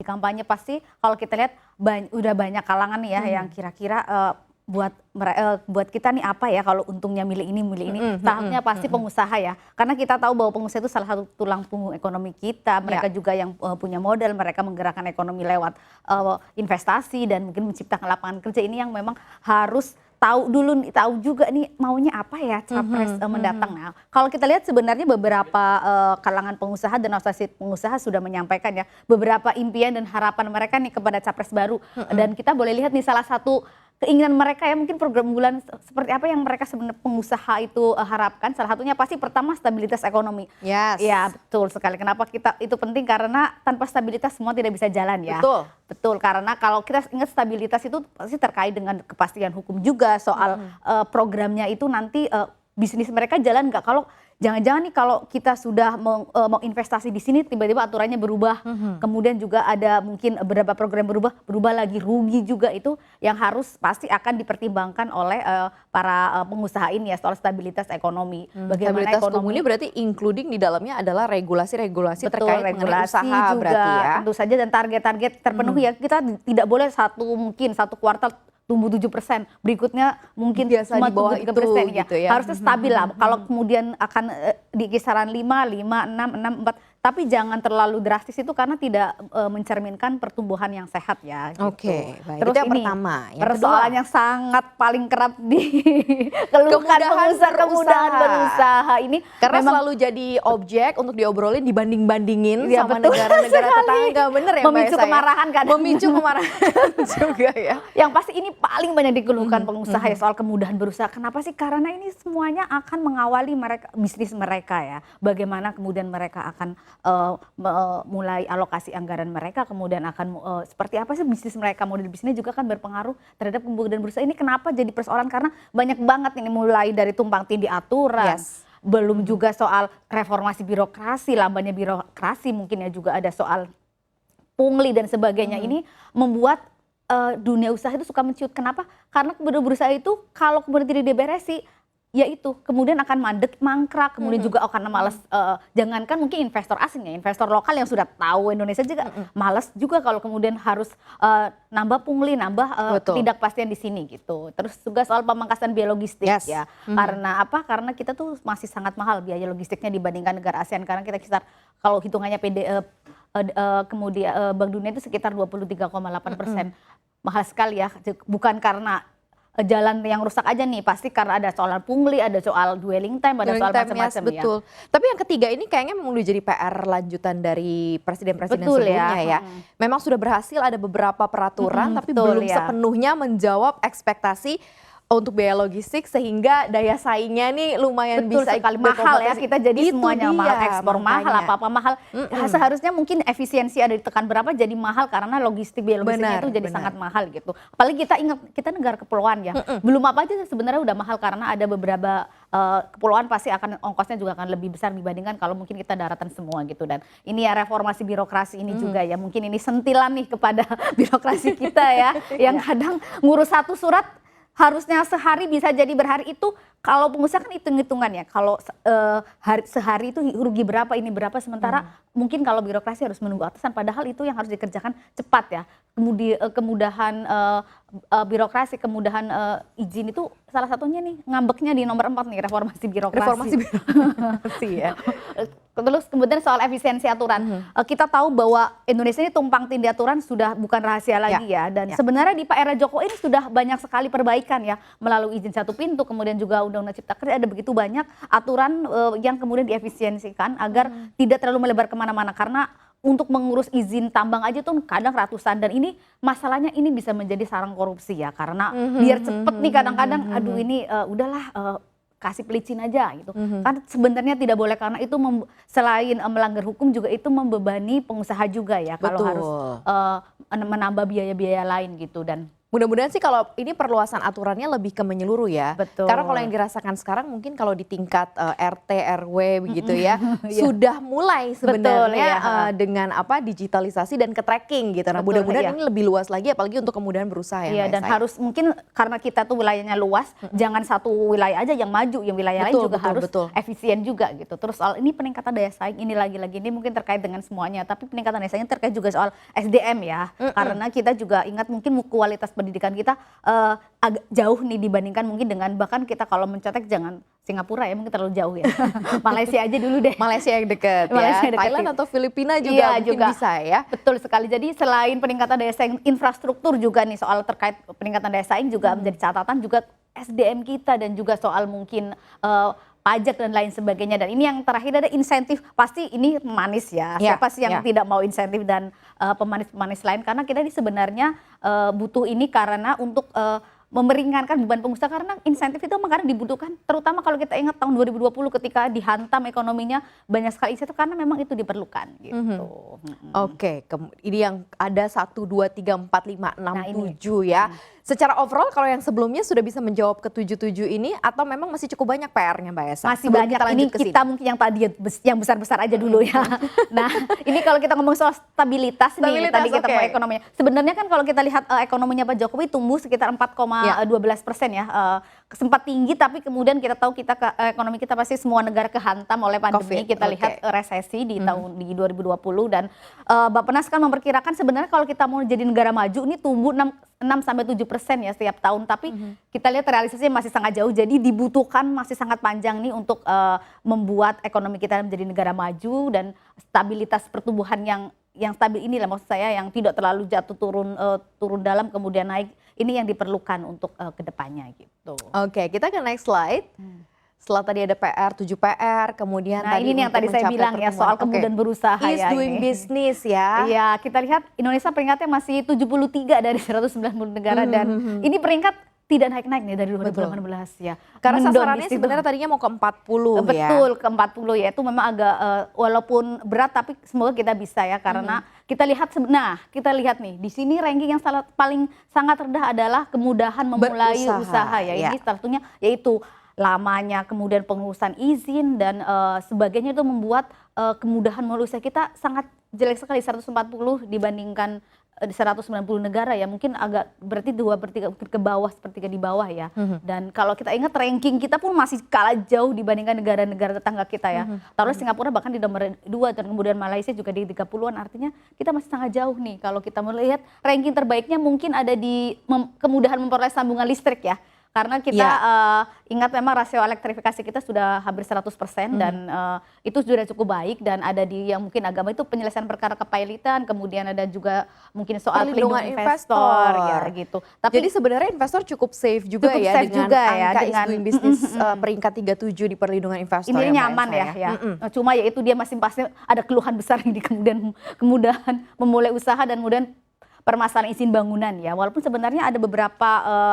Di kampanye pasti kalau kita lihat udah banyak kalangan nih ya yang kira-kira buat kita nih apa ya kalau untungnya milih ini. Tahapnya pasti pengusaha ya. Karena kita tahu bahwa pengusaha itu salah satu tulang punggung ekonomi kita. Mereka juga yang punya modal, mereka menggerakkan ekonomi lewat investasi dan mungkin menciptakan lapangan kerja. Ini yang memang harus tahu juga nih maunya apa ya capres mendatang. Nah, kalau kita lihat sebenarnya beberapa kalangan pengusaha dan asosiasi pengusaha sudah menyampaikan ya beberapa impian dan harapan mereka nih kepada capres baru. Dan kita boleh lihat nih salah satu keinginan mereka ya mungkin program unggulan seperti apa yang mereka sebenarnya pengusaha itu harapkan. Salah satunya pasti pertama stabilitas ekonomi. Yes. Ya betul sekali. Kenapa itu penting? Karena tanpa stabilitas semua tidak bisa jalan ya. Betul, karena kalau kita ingat stabilitas itu pasti terkait dengan kepastian hukum juga soal programnya itu nanti bisnis mereka jalan nggak. Kalau jangan-jangan nih kalau kita sudah mau investasi di sini tiba-tiba aturannya berubah, kemudian juga ada mungkin beberapa program berubah lagi, rugi juga, itu yang harus pasti akan dipertimbangkan oleh para pengusaha ini ya soal stabilitas ekonomi. Bagaimana stabilitas ekonomi ini berarti including di dalamnya adalah regulasi-regulasi terkait mengenai usaha juga, berarti ya. Tentu saja dan target-target terpenuhi ya. Kita tidak boleh satu kuartal tumbuh 7%, berikutnya mungkin biasa di bawah 3% itu gitu ya. Harusnya stabil lah. Kalau kemudian akan di kisaran 5, 6, 4, tapi jangan terlalu drastis itu karena tidak mencerminkan pertumbuhan yang sehat ya. Oke, baik. Terus itu yang ini pertama. Yang persoalan kedua, yang sangat paling kerap dikeluhkan kemudahan berusaha ini. Karena memang selalu jadi objek untuk diobrolin, dibanding-bandingin ya, sama negara-negara tetangga. Bener ya memicu Mbak Esa, kemarahan kan. Memicu kemarahan juga ya. Yang pasti ini paling banyak dikeluhkan pengusaha ya soal kemudahan berusaha. Kenapa sih? Karena ini semuanya akan mengawali bisnis mereka ya. Bagaimana kemudian mereka akan mulai alokasi anggaran mereka, kemudian akan seperti apa sih bisnis mereka, model bisnisnya juga kan berpengaruh terhadap kemudahan berusaha. Ini kenapa jadi persoalan? Karena banyak banget ini mulai dari tumpang tindih aturan. Belum juga soal reformasi birokrasi, lambannya birokrasi, mungkin ya juga ada soal pungli dan sebagainya. Ini membuat dunia usaha itu suka menciut. Kenapa? Karena kemudahan berusaha itu kalau kemudian tidak diberesi, ya itu kemudian akan mangkrak, kemudian juga akan malas. Jangankan mungkin investor asing ya, investor lokal yang sudah tahu Indonesia juga malas juga kalau kemudian harus nambah pungli, nambah ketidakpastian di sini gitu. Terus juga soal pemangkasan biaya logistik ya. Karena apa? Karena kita tuh masih sangat mahal biaya logistiknya dibandingkan negara ASEAN. Karena kita sekitar kalau hitungannya kemudian Bank Dunia itu sekitar 23,8%. Mahal sekali ya, bukan karena jalan yang rusak aja nih, pasti karena ada soal pungli, ada soal dwelling time, ada soal macam-macam ya. Betul. Tapi yang ketiga ini kayaknya memang udah jadi PR lanjutan dari presiden-presiden sebelumnya ya. Memang sudah berhasil ada beberapa peraturan tapi belum sepenuhnya menjawab ekspektasi untuk biaya logistik sehingga daya saingnya nih lumayan bisa sekali mahal ya, kita jadi semuanya mahal, ekspor mahal, apa-apa mahal. Seharusnya mungkin efisiensi ada ditekan berapa jadi mahal karena biaya logistiknya itu jadi sangat mahal gitu. Apalagi kita ingat kita negara kepulauan ya. Belum apa aja sebenarnya udah mahal karena ada beberapa kepulauan pasti akan ongkosnya juga akan lebih besar dibandingkan kalau mungkin kita daratan semua gitu. Dan ini ya reformasi birokrasi ini juga ya, mungkin ini sentilan nih kepada birokrasi kita ya yang kadang ngurus satu surat harusnya sehari bisa jadi berhari. Itu kalau pengusaha kan hitung-hitungan ya, kalau sehari itu rugi berapa, ini berapa, sementara mungkin kalau birokrasi harus menunggu atasan, padahal itu yang harus dikerjakan cepat ya. Kemudahan birokrasi, kemudahan izin itu salah satunya nih ngambeknya di nomor 4 nih, reformasi birokrasi. Reformasi birokrasi ya. Terus kemudian soal efisiensi aturan, kita tahu bahwa Indonesia ini tumpang tindih aturan sudah bukan rahasia lagi ya. Dan sebenarnya di Pak era Jokowi ini sudah banyak sekali perbaikan ya, melalui izin satu pintu, kemudian juga Undang-Undang Cipta Kerja, ada begitu banyak aturan yang kemudian diefisiensikan agar tidak terlalu melebar kemana-mana. Karena untuk mengurus izin tambang aja tuh kadang ratusan, dan ini masalahnya ini bisa menjadi sarang korupsi ya, karena biar cepet nih kadang-kadang aduh ini udahlah kasih pelicin aja gitu. Kan sebenarnya tidak boleh, karena itu selain melanggar hukum juga itu membebani pengusaha juga ya kalau harus menambah biaya-biaya lain gitu. Dan Mudah-mudahan sih kalau ini perluasan aturannya lebih ke menyeluruh ya. Betul. Karena kalau yang dirasakan sekarang mungkin kalau di tingkat RT, RW begitu ya, sudah mulai sebenarnya dengan digitalisasi dan ke-tracking gitu. Nah, mudah-mudahan ini lebih luas lagi apalagi untuk kemudahan berusaha ya. Iya, dan harus mungkin karena kita tuh wilayahnya luas, jangan satu wilayah aja yang maju, yang wilayah lain juga harus efisien juga gitu. Terus soal ini peningkatan daya saing ini lagi-lagi ini mungkin terkait dengan semuanya, tapi peningkatan daya saing terkait juga soal SDM ya. Karena kita juga ingat mungkin kualitas pendidikan kita agak jauh nih dibandingkan mungkin dengan bahkan kita kalau mencetak jangan Singapura ya, mungkin terlalu jauh ya. Malaysia aja dulu deh. Malaysia yang dekat ya. Thailand atau Filipina juga mungkin bisa ya. Betul sekali. Jadi selain peningkatan daya saing infrastruktur juga nih soal terkait peningkatan daya saing juga menjadi catatan juga SDM kita dan juga soal mungkin pajak dan lain sebagainya. Dan ini yang terakhir ada insentif, pasti ini manis ya. Siapa sih yang tidak mau insentif dan pemanis-pemanis lain, karena kita ini sebenarnya butuh ini karena untuk memeringankan beban pengusaha, karena insentif itu makanya dibutuhkan, terutama kalau kita ingat tahun 2020 ketika dihantam ekonominya banyak sekali insentif karena memang itu diperlukan gitu. Oke, ini yang ada 1, 2, 3, 4, 5, 6, 7 ya. Secara overall kalau yang sebelumnya sudah bisa menjawab ke 7 ini atau memang masih cukup banyak PR-nya Mbak Esa? Masih banyak, ini kita mungkin yang tadi yang besar-besar aja dulu ya. Nah, ini kalau kita ngomong soal stabilitas nih, tadi kita mau ekonominya. Sebenarnya kan kalau kita lihat ekonominya Pak Jokowi tumbuh sekitar 4,12% ya. Sempat tinggi tapi kemudian kita tahu ekonomi kita pasti semua negara kehantam oleh pandemi. Kita lihat resesi di tahun 2020 dan Bappenas kan memperkirakan sebenarnya kalau kita mau jadi negara maju ini tumbuh 6-7% ya setiap tahun, tapi kita lihat realisasinya masih sangat jauh, jadi dibutuhkan masih sangat panjang nih untuk membuat ekonomi kita menjadi negara maju dan stabilitas pertumbuhan yang stabil inilah maksud saya, yang tidak terlalu jatuh turun dalam kemudian naik, ini yang diperlukan untuk kedepannya gitu. Oke, kita ke next slide. Setelah tadi ada PR, 7 PR, kemudian nah tadi ini yang tadi saya bilang ya soal kemudian berusaha ya. Is doing business ya. Iya, kita lihat Indonesia peringkatnya masih 73 dari 190 negara dan ini peringkat tidak naik-naik nih dari 2018 ya. Karena sasarannya sebenarnya tadinya mau ke 40 ya. Betul, ke 40 ya. Itu memang agak walaupun berat tapi semoga kita bisa ya, karena kita lihat nih di sini ranking yang paling sangat rendah adalah kemudahan memulai usaha ya. Ini salah satunya yaitu lamanya, kemudian pengurusan izin dan sebagainya itu membuat kemudahan memulai usaha kita sangat jelek sekali, 140 dibandingkan 190 negara ya, mungkin agak berarti 2/3 ke bawah, sepertiga di bawah ya. Dan kalau kita ingat ranking kita pun masih kalah jauh dibandingkan negara-negara tetangga kita ya. Taruh Singapura bahkan di nomor 2 dan kemudian Malaysia juga di 30-an, artinya kita masih sangat jauh nih. Kalau kita melihat ranking terbaiknya mungkin ada di kemudahan memperoleh sambungan listrik ya. Karena kita ingat memang rasio elektrifikasi kita sudah hampir 100% dan itu sudah cukup baik, dan ada di yang mungkin agama itu penyelesaian perkara kepailitan, kemudian ada juga mungkin soal perlindungan investor ya gitu. Tapi jadi sebenarnya investor cukup safe juga ya dengan angka is doing business peringkat 37 di perlindungan investor. Ini nyaman ya. Cuma ya itu dia masih pasti ada keluhan besar di kemudahan memulai usaha dan kemudian permasalahan izin bangunan ya, walaupun sebenarnya ada beberapa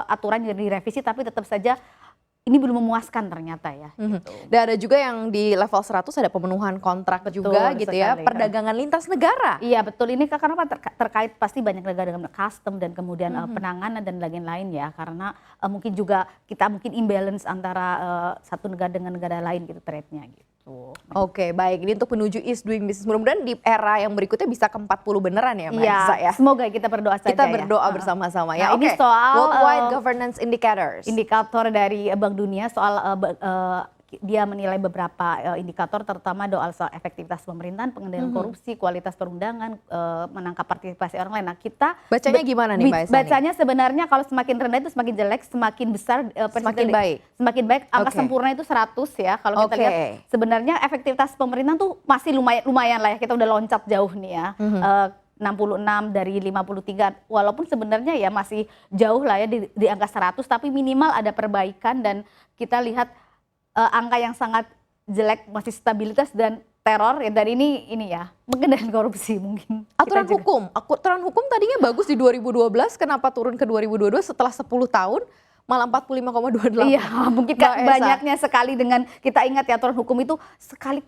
aturan yang direvisi tapi tetap saja ini belum memuaskan ternyata ya. Gitu. Dan ada juga yang di level 100 ada pemenuhan kontrak juga gitu ya, perdagangan lintas negara. Iya betul, ini karena terkait pasti banyak negara dengan custom dan kemudian penanganan dan lain-lain ya, karena mungkin juga kita mungkin imbalance antara satu negara dengan negara lain gitu trade-nya gitu. Oke, baik. Ini untuk menuju is doing business. Mudah-mudahan di era yang berikutnya bisa ke 40 beneran ya Mbak Esa ya. Semoga kita berdoa saja. Kita berdoa bersama-sama ya. Ini soal Worldwide Governance Indicators. Indikator dari Bank Dunia soal dia menilai beberapa indikator, terutama soal efektivitas pemerintahan, pengendalian korupsi, kualitas perundangan, menangkap partisipasi orang lain. Nah kita bacanya gimana nih Mbak Esa? Bacanya sebenarnya kalau semakin rendah itu semakin jelek, semakin besar semakin baik. Semakin baik. Angka sempurna itu 100 ya. Kalau kita lihat sebenarnya efektivitas pemerintahan tuh masih lumayan lah ya. Kita udah loncat jauh nih ya. 66 dari 53, walaupun sebenarnya ya masih jauh lah ya di angka 100, tapi minimal ada perbaikan dan kita lihat angka yang sangat jelek masih stabilitas dan teror ya, dan ini ya pengendalian korupsi mungkin. Aturan hukum tadinya bagus di 2012, kenapa turun ke 2022 setelah 10 tahun? malah 45,28. Iya, mungkin banyaknya sekali dengan kita ingat ya aturan hukum itu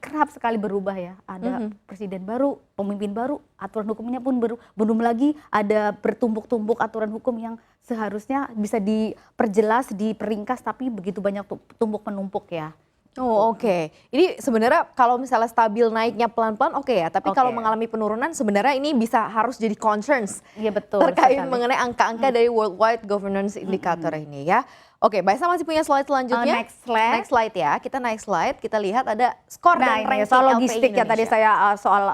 kerap sekali berubah ya. Ada presiden baru, pemimpin baru, aturan hukumnya pun belum lagi ada bertumpuk-tumpuk aturan hukum yang seharusnya bisa diperjelas, diperingkas, tapi begitu banyak tumpuk menumpuk ya. Oh oke. Ini sebenarnya kalau misalnya stabil naiknya pelan-pelan oke ya, tapi kalau mengalami penurunan sebenarnya ini harus jadi concerns. Iya betul. Terkait mengenai angka-angka dari Worldwide Governance Indicator ini ya. Oke, Mbak Esa masih punya slide selanjutnya? Next slide ya. Kita naik slide, kita lihat ada skor dan ranking soal LPI logistik ya tadi Indonesia. saya soal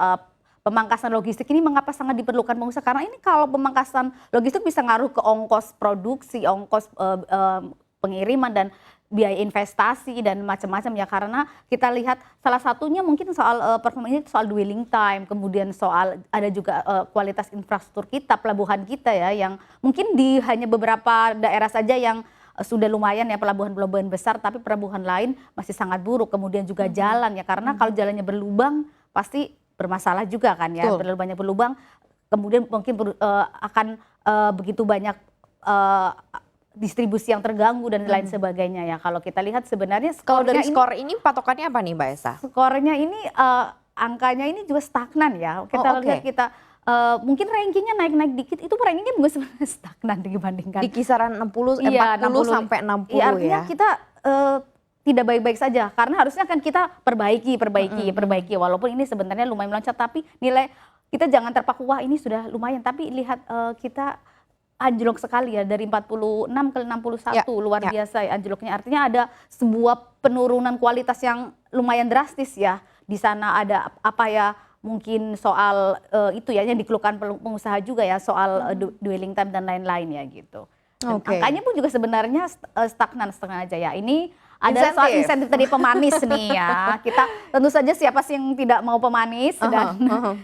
pemangkasan logistik ini mengapa sangat diperlukan pengusaha, karena ini kalau pemangkasan logistik bisa ngaruh ke ongkos produksi, ongkos pengiriman dan biaya investasi dan macam-macam ya, karena kita lihat salah satunya mungkin soal performanya soal dwelling time, kemudian soal ada juga kualitas infrastruktur kita, pelabuhan kita ya, yang mungkin di hanya beberapa daerah saja yang sudah lumayan ya pelabuhan-pelabuhan besar, tapi pelabuhan lain masih sangat buruk. Kemudian juga jalan ya, karena kalau jalannya berlubang pasti bermasalah juga kan ya, terlalu banyak berlubang, kemudian mungkin akan begitu banyak distribusi yang terganggu dan lain sebagainya ya. Kalau kita lihat sebenarnya kalau dari skor ini patokannya apa nih Mbak Esa? Skornya ini angkanya ini juga stagnan ya. Kita lihat mungkin rankingnya naik-naik dikit, itu rankingnya juga sebenarnya stagnan dibandingkan. Di kisaran 40 sampai 60 iya, artinya kita tidak baik-baik saja, karena harusnya kan kita perbaiki walaupun ini sebenarnya lumayan meloncat, tapi nilai kita jangan terpaku wah ini sudah lumayan, tapi lihat kita anjlok sekali ya dari 46 ke 61 luar biasa ya anjloknya, artinya ada sebuah penurunan kualitas yang lumayan drastis ya. Di sana ada apa ya, mungkin soal itu ya yang dikeluhkan pengusaha juga ya, soal dwelling time dan lain-lain ya gitu. Angkanya pun juga sebenarnya stagnan aja ya. Ini ada soal insentif tadi pemanis nih ya. Kita tentu saja siapa sih yang tidak mau pemanis, dan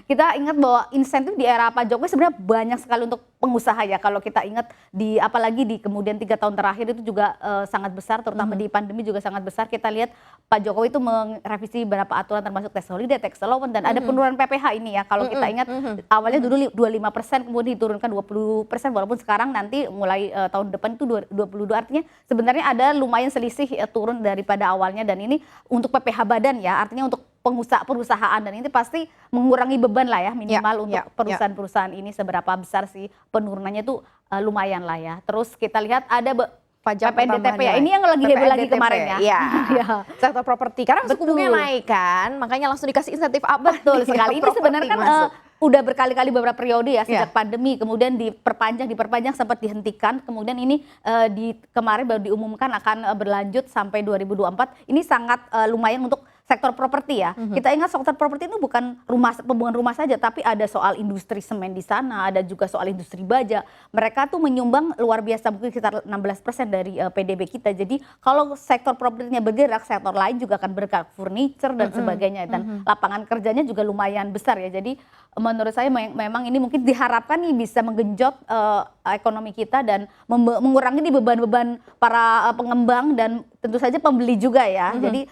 kita ingat bahwa insentif di era Pak Jokowi sebenarnya banyak sekali untuk pengusaha ya. Kalau kita ingat apalagi di kemudian 3 tahun terakhir itu juga sangat besar, terutama di pandemi juga sangat besar. Kita lihat Pak Jokowi itu merevisi beberapa aturan termasuk tax holiday, tax allowance, dan ada penurunan PPh ini ya. Kalau kita ingat awalnya dulu 25%, kemudian diturunkan 20%, walaupun sekarang nanti mulai tahun depan itu 22, artinya sebenarnya ada lumayan selisih turun daripada awalnya, dan ini untuk PPh badan ya, artinya untuk perusahaan, dan ini pasti mengurangi beban lah ya minimal untuk perusahaan-perusahaan ini. Seberapa besar sih penurunannya itu lumayan lah ya. Terus kita lihat ada pajak PPNDTP ya, ini yang lagi heboh lagi kemarin ya. Iya. Sektor properti, karena suku bunganya naik kan, makanya langsung dikasih insentif apa. Betul sekali. Ini sebenarnya kan udah berkali-kali beberapa periode ya sejak pandemi, kemudian diperpanjang sempat dihentikan, kemudian ini kemarin baru diumumkan akan berlanjut sampai 2024. Ini sangat lumayan untuk sektor properti ya. Kita ingat sektor properti itu bukan pembangunan rumah saja, tapi ada soal industri semen di sana, ada juga soal industri baja. Mereka tuh menyumbang luar biasa, mungkin sekitar 16% dari PDB kita. Jadi kalau sektor propertinya bergerak, sektor lain juga akan bergerak, furniture dan sebagainya, dan lapangan kerjanya juga lumayan besar ya. Jadi menurut saya memang ini mungkin diharapkan nih bisa menggenjot ekonomi kita dan mengurangi nih beban-beban para pengembang dan tentu saja pembeli juga ya. Jadi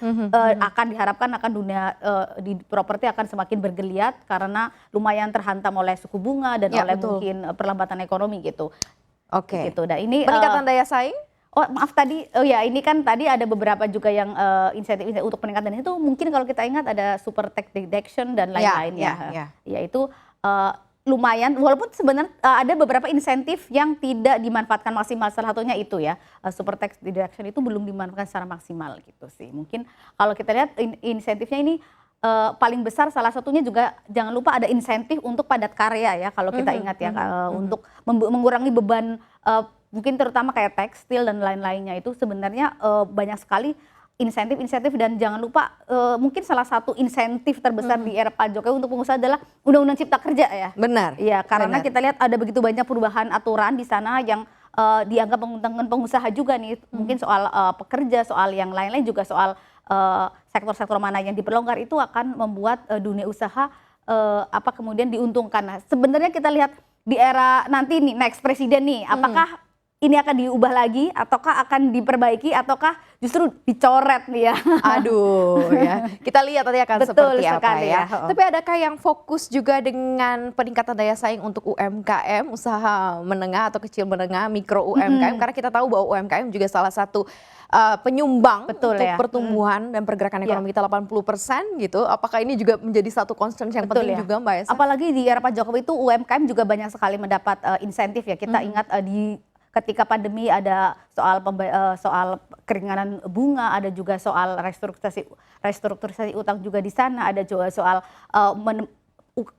akan diharapkan dunia di properti akan semakin bergeliat karena lumayan terhantam oleh suku bunga dan oleh mungkin perlambatan ekonomi gitu. Gitu. Dan ini peningkatan daya saing. Oh maaf tadi, ini kan tadi ada beberapa juga yang insentif untuk peningkatan itu, mungkin kalau kita ingat ada super tax deduction dan lain-lain ya itu lumayan, walaupun sebenarnya ada beberapa insentif yang tidak dimanfaatkan maksimal, salah satunya itu ya super tax deduction itu belum dimanfaatkan secara maksimal gitu sih. Mungkin kalau kita lihat insentifnya ini paling besar, salah satunya juga jangan lupa ada insentif untuk padat karya ya, kalau kita ingat ya untuk mengurangi beban mungkin terutama kayak tekstil dan lain-lainnya, itu sebenarnya banyak sekali insentif, dan jangan lupa mungkin salah satu insentif terbesar di era Pak Jokowi untuk pengusaha adalah Undang-Undang Cipta Kerja ya. Benar. Iya, karena kita lihat ada begitu banyak perubahan aturan di sana yang dianggap menguntungkan pengusaha juga nih, mungkin soal pekerja, soal yang lain-lain juga soal sektor-sektor mana yang diperlonggar, itu akan membuat dunia usaha kemudian diuntungkan. Nah, sebenarnya kita lihat di era nanti nih next presiden nih, apakah ini akan diubah lagi, ataukah akan diperbaiki, ataukah justru dicoret nih ya? Aduh ya, kita lihat nanti akan Betul seperti apa sekali ya. ya. Tapi adakah yang fokus juga dengan peningkatan daya saing untuk UMKM, usaha menengah atau kecil menengah, mikro UMKM? Karena kita tahu bahwa UMKM juga salah satu penyumbang Betul untuk ya. pertumbuhan dan pergerakan ekonomi kita 80% gitu. Apakah ini juga menjadi satu concern yang Betul penting ya. juga Mbak Esa? Apalagi di era Pak Jokowi itu UMKM juga banyak sekali mendapat insentif ya. Kita ingat ketika pandemi ada soal keringanan bunga, ada juga soal restrukturisasi utang juga di sana, ada juga soal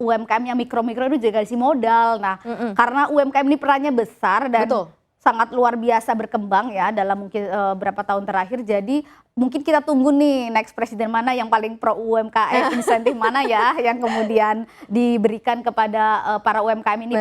UMKM yang mikro-mikro itu juga dikasih modal. Nah, karena UMKM ini perannya besar dan Betul. sangat luar biasa berkembang ya dalam mungkin berapa tahun terakhir. Jadi mungkin kita tunggu nih next presiden mana yang paling pro UMKM, insentif mana ya yang kemudian diberikan kepada para UMKM ini.